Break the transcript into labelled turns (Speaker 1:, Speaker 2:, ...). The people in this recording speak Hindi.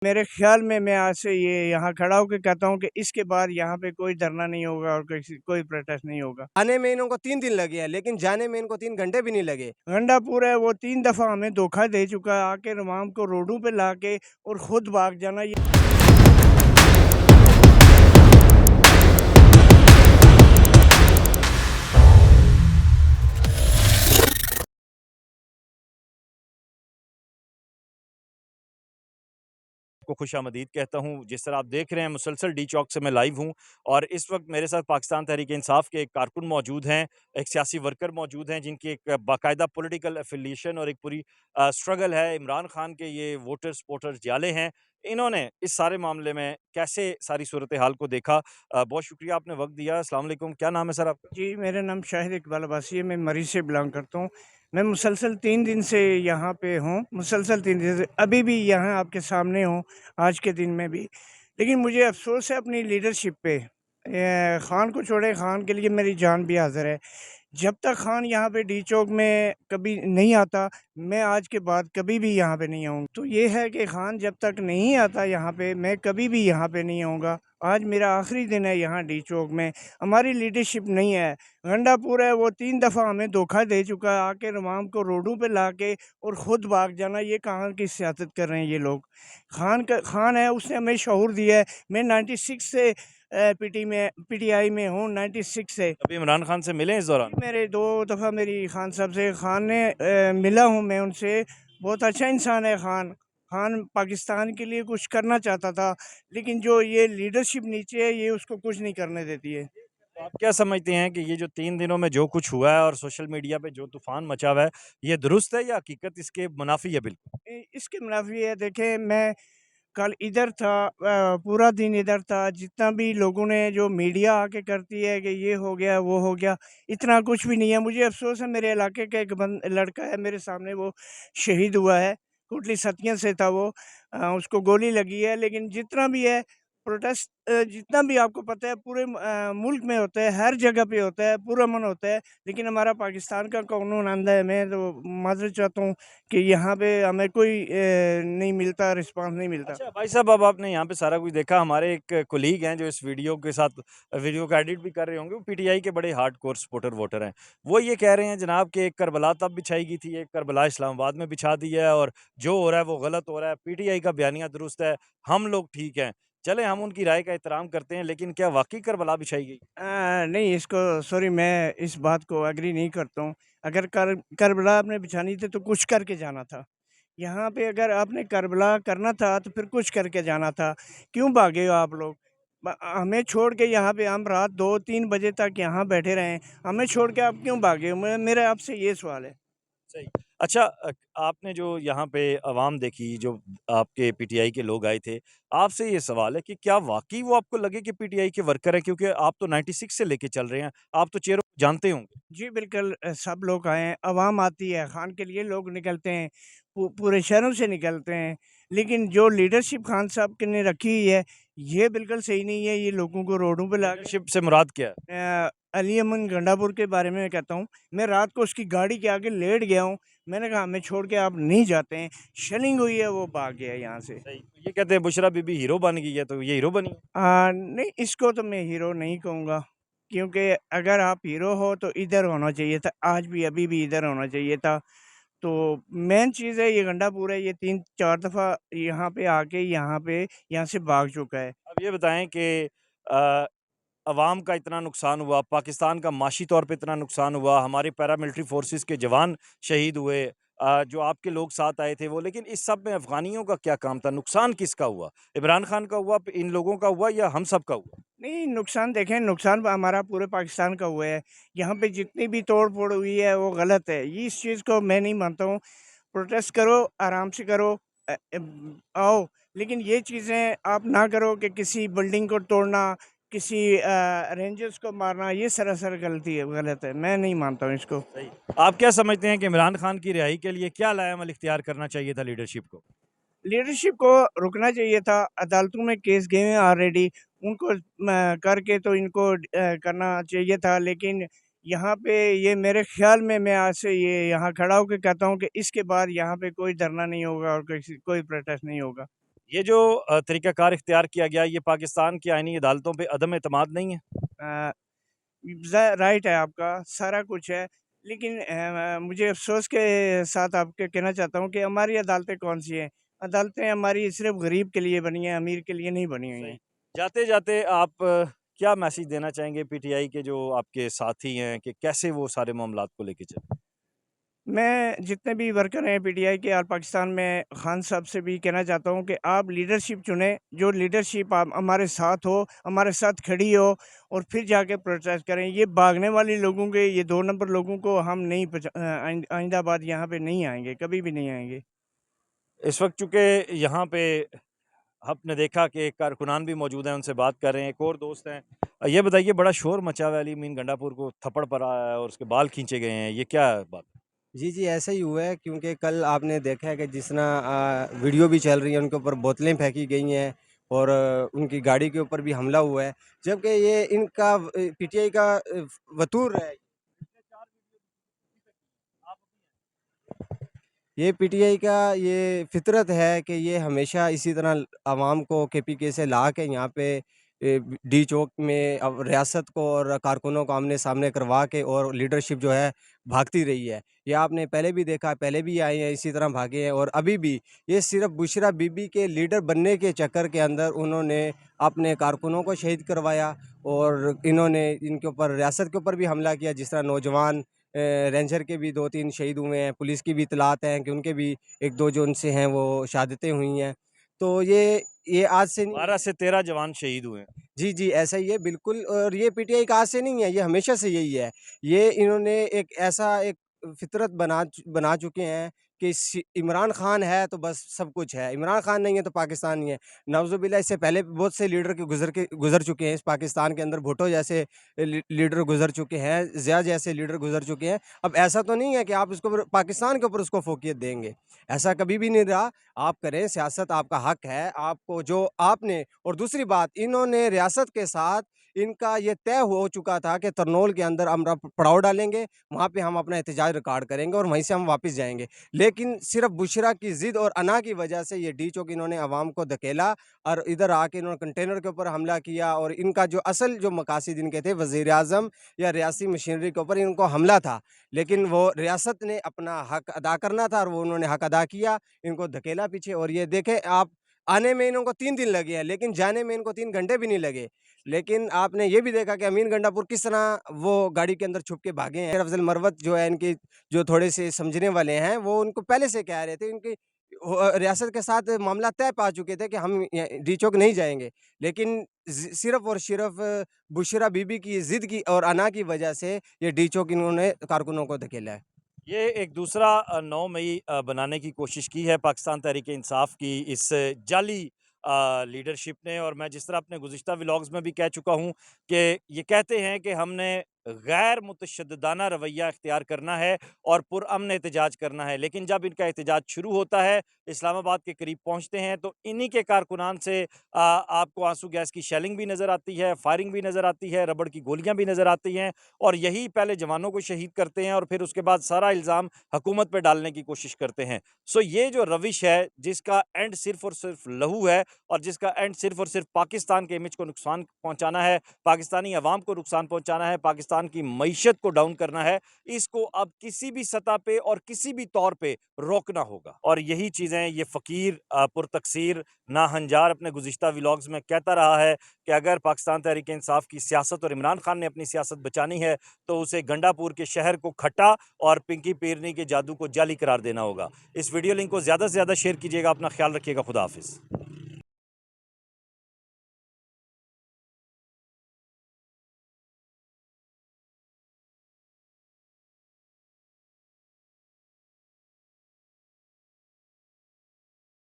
Speaker 1: मेरे ख्याल में मैं आज से ये यहाँ खड़ा होकर कहता हूँ कि इसके बाद यहाँ पे कोई धरना नहीं होगा और कोई प्रोटेस्ट नहीं होगा।
Speaker 2: आने में इनको 3 दिन लगे हैं, लेकिन जाने में इनको 3 घंटे भी नहीं लगे।
Speaker 1: गंडापुर है वो 3 दफ़ा हमें धोखा दे चुका है, आके रवाम को रोडों पे लाके और खुद भाग जाना। ये
Speaker 3: को खुशामदीद कहता हूँ। जिस तरह आप देख रहे हैं, मुसलसल डी चौक से मैं लाइव हूँ और इस वक्त मेरे साथ पाकिस्तान तहरीक इंसाफ के एक कारकुन मौजूद हैं, एक सियासी वर्कर मौजूद हैं, जिनकी एक बाकायदा पॉलिटिकल एफिलिएशन और एक पूरी स्ट्रगल है। इमरान खान के ये वोटर सपोर्टर जाले हैं। इन्होंने इस सारे मामले में कैसे सारी सूरत हाल को देखा। बहुत शुक्रिया आपने वक्त दिया। अस्सलाम वालेकुम, क्या नाम है सर आपका?
Speaker 1: जी, मेरा नाम शाहिद इकबाल अब्बासी है, मैं मरी से बिलॉन्ग करता हूँ। मैं मुसलसल 3 दिन से यहाँ पे हूँ, मुसलसल 3 दिन से अभी भी यहाँ आपके सामने हूँ, आज के दिन में भी। लेकिन मुझे अफ़सोस है अपनी लीडरशिप पे। ख़ान को छोड़ें, ख़ान के लिए मेरी जान भी हाज़िर है। जब तक ख़ान यहाँ पे डी चौक में कभी नहीं आता, मैं आज के बाद कभी भी यहाँ पे नहीं आऊँगा। तो ये है कि ख़ान जब तक नहीं आता यहाँ पे, मैं कभी भी यहाँ पे नहीं आऊँगा। आज मेरा आखिरी दिन है यहाँ डी चौक में। हमारी लीडरशिप नहीं है। गंडापुर है वो 3 दफ़ा हमें धोखा दे चुका है, आके रवाम को रोडों पे लाके और ख़ुद भाग जाना। ये कहाँ की सियासत कर रहे हैं ये लोग। ख़ान है, उसने हमें शऊर दिया है। मैं 96 से पीटीआई में हूँ, 96 से।
Speaker 3: अभी इमरान खान से मिले इस दौरान?
Speaker 1: मेरे 2 दफ़ा मेरी ख़ान साहब से, ख़ान ने मिला हूँ मैं उनसे। बहुत अच्छा इंसान है ख़ान। ख़ान पाकिस्तान के लिए कुछ करना चाहता था, लेकिन जो ये लीडरशिप नीचे है, ये उसको कुछ नहीं करने देती है।
Speaker 3: तो आप क्या समझते हैं कि ये जो 3 दिनों में जो कुछ हुआ है और सोशल मीडिया पे जो तूफ़ान मचा हुआ है, ये दुरुस्त है या हकीकत इसके मुनाफ़ी है बिल्कुल?
Speaker 1: इसके मुनाफ़ी है। देखें, मैं कल इधर था, पूरा दिन इधर था। जितना भी लोगों ने जो मीडिया आके करती है कि ये हो गया, वो हो गया, इतना कुछ भी नहीं है। मुझे अफ़सोस है, मेरे इलाके का एक लड़का है मेरे सामने, वो शहीद हुआ है। कोटली सतिया से था वो। उसको गोली लगी है। लेकिन जितना भी है प्रोटेस्ट, जितना भी आपको पता है पूरे मुल्क में होता है, हर जगह पे होता है, पुरअमन होता है। लेकिन हमारा पाकिस्तान का कानून आंदा है। मैं तो माज़रत चाहता हूँ कि यहाँ पे हमें कोई नहीं मिलता, रिस्पॉन्स नहीं मिलता।
Speaker 3: अच्छा भाई साहब, अब आपने यहाँ पे सारा कुछ देखा। हमारे एक कोलीग हैं जो इस वीडियो के साथ वीडियो को एडिट भी कर रहे होंगे, वो पीटीआई के बड़े हार्डकोर सपोर्टर वोटर हैं। वो ये कह रहे हैं जनाब कि एक करबला तब बिछाई गई थी, एक करबला इस्लामाबाद में बिछा दी है और जो हो रहा है वो गलत हो रहा है। पीटीआई का बयानिया दुरुस्त है, हम लोग ठीक हैं। चलें, हम उनकी राय का एहतराम करते हैं, लेकिन क्या वाक़ई करबला बिछाई गई?
Speaker 1: नहीं, इसको सॉरी, मैं इस बात को एग्री नहीं करता हूँ। अगर करबला आपने बिछानी थी तो कुछ करके जाना था। यहाँ पे अगर आपने करबला करना था तो फिर कुछ करके जाना था। क्यों भागे हो आप लोग? हमें छोड़ के यहाँ पे हम रात 2-3 बजे तक यहाँ बैठे रहे। हमें छोड़ के आप क्यों भागे हो? मेरा आपसे ये सवाल है।
Speaker 3: सही। अच्छा, आपने जो यहाँ पे अवाम देखी, जो आपके पीटीआई के लोग आए थे, आपसे ये सवाल है कि क्या वाक़ई वो आपको लगे कि पीटीआई के वर्कर हैं? क्योंकि आप तो 96 से लेके चल रहे हैं, आप तो चेहरों को जानते होंगे।
Speaker 1: जी, बिल्कुल। सब लोग आए हैं, अवाम आती है, ख़ान के लिए लोग निकलते हैं, पूरे शहरों से निकलते हैं। लेकिन जो लीडरशिप ख़ान साहब के ने रखी हुई है, ये बिल्कुल सही नहीं है। ये लोगों को रोडों पे ला के
Speaker 3: लीडरशिप से मुराद क्या है?
Speaker 1: अली अमन गंडापुर के बारे में मैं कहता हूँ। मैं रात को उसकी गाड़ी के आगे लेट गया हूँ। मैंने कहा हमें छोड़ के आप नहीं जाते हैं। शेलिंग हुई है, वो भाग गया यहाँ से।
Speaker 3: सही। तो ये कहते हैं बुशरा बीबी हीरो बन गई है, तो ये हीरो बनी है?
Speaker 1: नहीं, इसको तो मैं हीरो नहीं कहूँगा, क्योंकि अगर आप हीरो हो तो इधर होना चाहिए था, आज भी अभी भी इधर होना चाहिए था। तो मेन चीज़ है ये गंडापुर है, ये 3-4 दफ़ा यहाँ से भाग चुका है।
Speaker 3: अब ये बताएँ कि अ, अवाम का इतना नुकसान हुआ, पाकिस्तान का माशी तौर पे इतना नुकसान हुआ, हमारे पैरामिलिट्री फ़ोर्सेस के जवान शहीद हुए, जो आपके लोग साथ आए थे वो, लेकिन इस सब में अफ़गानियों का क्या काम था? नुकसान किसका हुआ? इमरान खान का हुआ, इन लोगों का हुआ या हम सब का हुआ?
Speaker 1: नहीं, नुकसान देखें, नुकसान हमारा पूरे पाकिस्तान का हुआ है। यहाँ पे जितनी भी तोड़-फोड़ हुई है वो गलत है। ये इस चीज़ को मैं नहीं मानता हूँ। प्रोटेस्ट करो, आराम से करो, आओ, लेकिन ये चीज़ें आप ना करो कि किसी बिल्डिंग को तोड़ना, किसी रेंजर्स को मारना, ये सरासर गलती है, गलत है। मैं नहीं मानता हूँ इसको।
Speaker 3: सही। आप क्या समझते हैं कि इमरान खान की रिहाई के लिए क्या लाएमल इख्तियार करना चाहिए था लीडरशिप को?
Speaker 1: लीडरशिप को रुकना चाहिए था। अदालतों में केस गए हैं ऑलरेडी, उनको करके तो इनको करना चाहिए था। लेकिन यहाँ पे ये मेरे ख़्याल में मैं आज से ये यहाँ खड़ा होके कहता हूँ कि इसके बाद यहाँ पे कोई धरना नहीं होगा और कोई प्रोटेस्ट नहीं होगा।
Speaker 3: ये जो तरीक़ाकार इख्तियार किया गया, ये पाकिस्तान की आईनी अदालतों पे अदम एतमाद नहीं है?
Speaker 1: अ, राइट है आपका, सारा कुछ है, लेकिन मुझे अफ़सोस के साथ आपके कहना चाहता हूँ कि हमारी अदालतें कौन-सी हैं? अदालतें हमारी सिर्फ़ गरीब के लिए बनी हैं, अमीर के लिए नहीं बनी हुई हैं।
Speaker 3: सही। जाते-जाते आप क्या मैसेज देना चाहेंगे पीटीआई के जो आपके साथी हैं कि कैसे वो सारे मामलात को लेके चलें?
Speaker 1: मैं जितने भी वर्कर हैं पीटीआई के और पाकिस्तान में खान साहब से भी कहना चाहता हूँ कि आप लीडरशिप चुनें, जो लीडरशिप आप हमारे साथ हो, हमारे साथ खड़ी हो और फिर जाके प्रोटेस्ट करें। ये भागने वाले लोगों के, ये 2 नंबर लोगों को हम नहीं आइंदा बाद यहाँ पे नहीं आएँगे, कभी भी नहीं आएँगे।
Speaker 3: इस वक़्त चूँकि यहाँ पे आपने देखा कि कारकुनान भी मौजूद हैं, उनसे बात कर रहे हैं, एक और दोस्त हैं। ये बताइए बड़ा शोर मचा हुआ है अली अमीन गंडापुर को थप्पड़ पड़ा है और उसके बाल खींचे गए हैं, ये क्या बात है?
Speaker 2: जी, जी, ऐसा ही हुआ है क्योंकि कल आपने देखा है कि जिस तरह वीडियो भी चल रही है, उनके ऊपर बोतलें फेंकी गई हैं और उनकी गाड़ी के ऊपर भी हमला हुआ है। जबकि ये इनका पीटीआई का वतूर है। ये पीटीआई का ये फ़ितरत है कि ये हमेशा इसी तरह आवाम को केपीके से ला के यहाँ पे डी चौक में अब रियासत को और कारकुनों को आमने-सामने करवा के और लीडरशिप जो है भागती रही है। ये आपने पहले भी देखा, पहले भी आए हैं इसी तरह भागे हैं और अभी भी ये सिर्फ़ बुशरा बीबी के लीडर बनने के चक्कर के अंदर उन्होंने अपने कारकुनों को शहीद करवाया और इन्होंने इनके ऊपर रियासत के ऊपर भी हमला किया जिस तरह नौजवान रेंजर के भी 2-3 शहीद हुए हैं, पुलिस की भी इतलात हैं कि उनके भी 1-2 जो उनसे हैं वो शहादतें हुई हैं। तो ये आज से नहीं
Speaker 3: 12 से 13 जवान शहीद हुए हैं।
Speaker 2: जी, जी, ऐसा ही है बिल्कुल और ये पीटीआई का आज से नहीं है, ये हमेशा से यही है। ये इन्होंने एक ऐसा एक फ़ितरत बना चुके हैं कि इमरान खान है तो बस सब कुछ है, इमरान खान नहीं है तो पाकिस्तान नहीं है। नाउज़ुबिल्लाह इससे पहले बहुत से लीडर गुज़र चुके हैं इस पाकिस्तान के अंदर, भुट्टो जैसे लीडर गुज़र चुके हैं, ज़िया जैसे लीडर गुज़र चुके हैं। अब ऐसा तो नहीं है कि आप इसको पाकिस्तान के ऊपर उसको फ़ोकियत देंगे, ऐसा कभी भी नहीं रहा। आप करें सियासत, आपका हक है, आपको जो आपने और दूसरी बात इन्होंने रियासत के साथ इनका ये तय हो चुका था कि तरनोल के अंदर हम पड़ाव डालेंगे, वहाँ पे हम अपना एहतजाज रिकॉर्ड करेंगे और वहीं से हम वापस जाएँगे। लेकिन सिर्फ़ बुशरा की ज़िद और अना की वजह से ये डी चौक इन्होंने अवाम को धकेला और इधर आके इन्होंने कंटेनर के ऊपर हमला किया और इनका जो असल जो मकासद इनके थे वज़ीर-ए-आज़म या रियासी मशीनरी के ऊपर इनको हमला था। लेकिन वो रियासत ने अपना हक अदा करना था और वो उन्होंने हक अदा किया, इनको धकेला पीछे और ये देखें आप आने में इनको 3 दिन लगे हैं, लेकिन जाने में इनको 3 घंटे भी नहीं लगे। लेकिन आपने ये भी देखा कि अमीन गंडापुर किस तरह वो गाड़ी के अंदर छुप के भागे हैं। अफ़ज़ल मरवत जो है इनके जो थोड़े से समझने वाले हैं, वो उनको पहले से कह रहे थे इनकी रियासत के साथ मामला तय पा चुके थे कि हम डी चौक नहीं जाएँगे। लेकिन सिर्फ़ और सिर्फ़ बुशरा बीबी की ज़िद की और अना की वजह से ये डी चौक इन्होंने कारकुनों को धकेला है।
Speaker 3: ये एक दूसरा 9 मई बनाने की कोशिश की है पाकिस्तान तहरीक-ए-इंसाफ की इस जाली लीडरशिप ने और मैं जिस तरह अपने गुज़िश्ता व्लॉग्स में भी कह चुका हूँ कि ये कहते हैं कि हमने गैर मुतशद्दिदाना रवैया इख्तियार करना है और पुरअमन एहतजाज करना है। लेकिन जब इनका एहतजाज शुरू होता है, इस्लामाबाद के करीब पहुँचते हैं तो इन्हीं के कारकुनान से आपको आंसू गैस की शेलिंग भी नज़र आती है, फायरिंग भी नज़र आती है, रबड़ की गोलियाँ भी नज़र आती हैं और यही पहले जवानों को शहीद करते हैं और फिर उसके बाद सारा इल्ज़ाम हुकूमत पे डालने की कोशिश करते हैं। सो ये जो रविश है, जिसका एंड सिर्फ़ और सिर्फ़ लहू है और जिसका एंड सिर्फ़ और सिर्फ़ पाकिस्तान के इमेज को नुकसान पहुँचाना है, पाकिस्तानी अवाम को नुकसान पहुँचाना है, पाकिस्तान की मईशत को डाउन करना है, इसको अब किसी भी सतह पे और किसी भी तौर पे रोकना होगा। और यही चीज़ें ये फ़कीर पुरतकसीर नाहंजार अपने गुज़िश्ता व्लॉग्स में कहता रहा है कि अगर पाकिस्तान तहरीक-ए-इंसाफ की सियासत और इमरान खान ने अपनी सियासत बचानी है, तो उसे गंडापुर के शहर को खट्टा और पिंकी पीरनी के जादू को जाली करार देना होगा। इस वीडियो लिंक को ज़्यादा से ज़्यादा शेयर कीजिएगा। अपना ख्याल रखिएगा। खुदा हाफ़िज़।